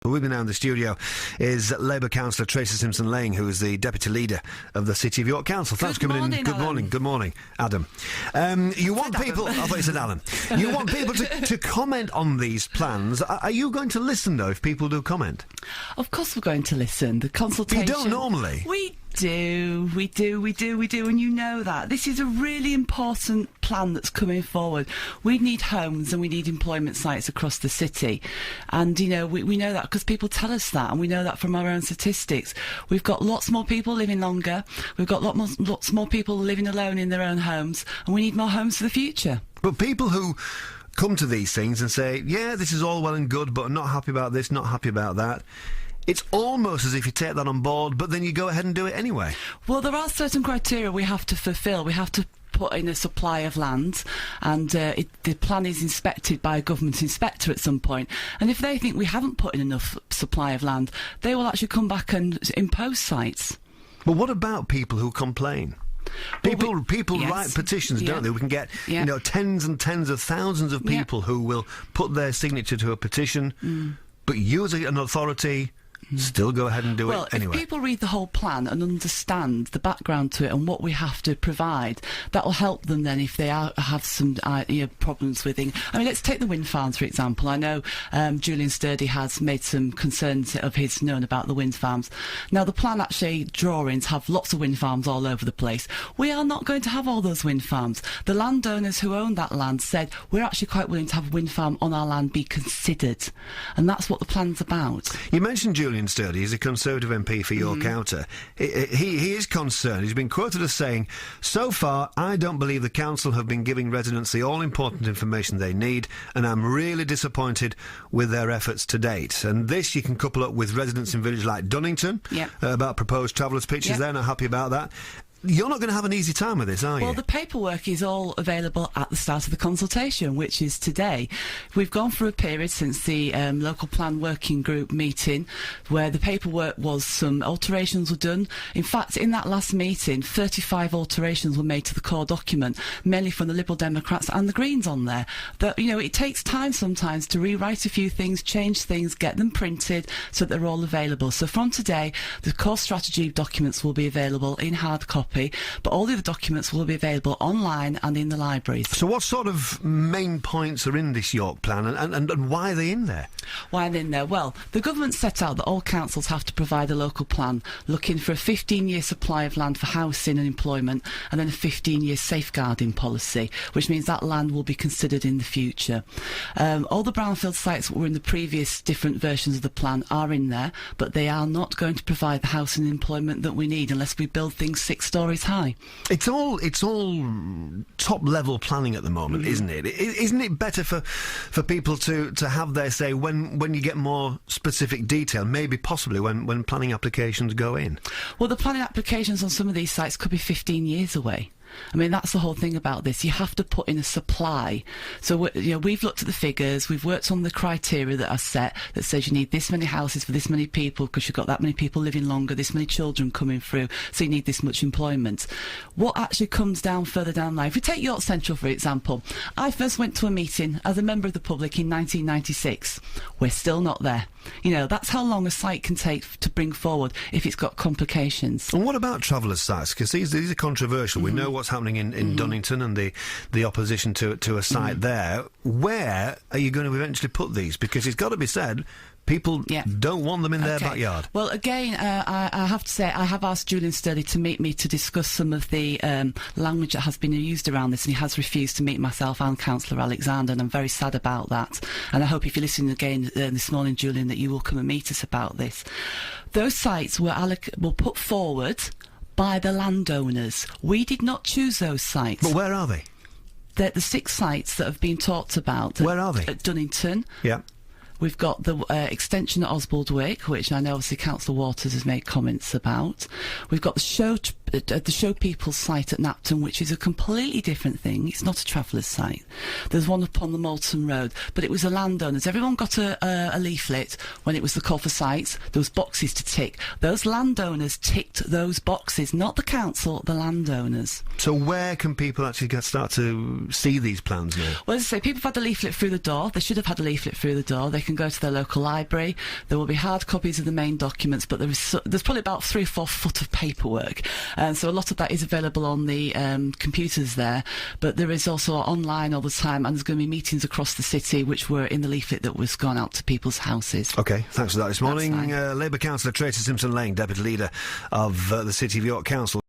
With me now in the studio is Labour councillor Tracey Simpson-Laing, who is the deputy leader of the City of York Council. Thanks for coming in. Good morning. Good morning, Adam. You want people... I thought you said Alan. You want people to comment on these plans. Are you going to listen, though, if people do comment? Of course we're going to listen. The consultation... You don't normally. We do, and you know that. This is a really important plan that's coming forward. We need homes and we need employment sites across the city. And, you know, we know that because people tell us that, and we know that from our own statistics. We've got lots more people living longer, we've got lots more people living alone in their own homes, and we need more homes for the future. But people who come to these things and say, yeah, this is all well and good, but I'm not happy about this, not happy about that, it's almost as if you take that on board, but then you go ahead and do it anyway. Well, there are certain criteria we have to fulfil. We have to put in a supply of land, and the plan is inspected by a government inspector at some point. And if they think we haven't put in enough supply of land, they will actually come back and impose sites. But what about people who complain? People yes, write petitions, don't they? We can get, you know, tens and tens of thousands of people who will put their signature to a petition, but you as an authority still go ahead and do it anyway. Well, if people read the whole plan and understand the background to it and what we have to provide, that will help them then if they have some problems with it. I mean, let's take the wind farms, for example. I know Julian Sturdy has made some concerns of his known about the wind farms. Now, the plan actually drawings have lots of wind farms all over the place. We are not going to have all those wind farms. The landowners who own that land said, we're actually quite willing to have a wind farm on our land be considered. And that's what the plan's about. You mentioned Julian Sturdy. He's a Conservative MP for York Outer. He is concerned. He's been quoted as saying, so far, I don't believe the council have been giving residents the all-important information they need, and I'm really disappointed with their efforts to date. And this you can couple up with residents in villages like Dunnington, about proposed travellers' pitches. They're not happy about that. You're not going to have an easy time with this, are you? Well, the paperwork is all available at the start of the consultation, which is today. We've gone through a period since the local plan working group meeting where the paperwork was, some alterations were done. In fact, in that last meeting, 35 alterations were made to the core document, mainly from the Liberal Democrats and the Greens on there. That, you know, it takes time sometimes to rewrite a few things, change things, get them printed so that they're all available. So from today, the core strategy documents will be available in hard copy, but all the other documents will be available online and in the libraries. So what sort of main points are in this York plan, and why are they in there? Why are they in there? Well, the government set out that all councils have to provide a local plan looking for a 15-year supply of land for housing and employment, and then a 15-year safeguarding policy, which means that land will be considered in the future. All the brownfield sites that were in the previous different versions of the plan are in there, but they are not going to provide the housing and employment that we need unless we build things 6 stories high. It's all top-level planning at the moment, isn't it? Isn't it better for people to have their say when you get more specific detail, maybe possibly when planning applications go in? Well, the planning applications on some of these sites could be 15 years away. I mean, that's the whole thing about this. You have to put in a supply. So, you know, we've looked at the figures, we've worked on the criteria that are set that says you need this many houses for this many people because you've got that many people living longer, this many children coming through, so you need this much employment. What actually comes down further down the line, if we take York Central, for example, I first went to a meeting as a member of the public in 1996. We're still not there. You know, that's how long a site can take to bring forward if it's got complications. And what about travellers' sites? Because these are controversial. We know what's happening in Dunnington and the opposition to a site there. Where are you going to eventually put these? Because it's got to be said, people don't want them in their backyard. Well, again, I have to say, I have asked Julian Sturdy to meet me to discuss some of the language that has been used around this, and he has refused to meet myself and Councillor Alexander, and I'm very sad about that. And I hope if you're listening again this morning, Julian, that you will come and meet us about this. Those sites were put forward by the landowners. We did not choose those sites. But where are they? They're the 6 sites that have been talked about. Where are they? At Dunnington. Yeah. We've got the extension at Oswaldwick, which I know obviously Councillor Waters has made comments about. We've got the Show People's site at Napton, which is a completely different thing. It's not a travellers' site. There's one up on the Moulton Road, but it was the landowners. Everyone got a leaflet when it was the call for sites. There was boxes to tick. Those landowners ticked those boxes, not the council, the landowners. So where can people actually start to see these plans now? Well, as I say, people have had a leaflet through the door. They should have had a leaflet through the door. They can can go to their local library. There will be hard copies of the main documents, but there's probably about 3 or 4 foot of paperwork, and so a lot of that is available on the computers there, but there is also online all the time, and there's going to be meetings across the city which were in the leaflet that was gone out to people's houses. OK, thanks for that this morning. Labour councillor Tracey Simpson-Laing, Deputy Leader of the City of York Council.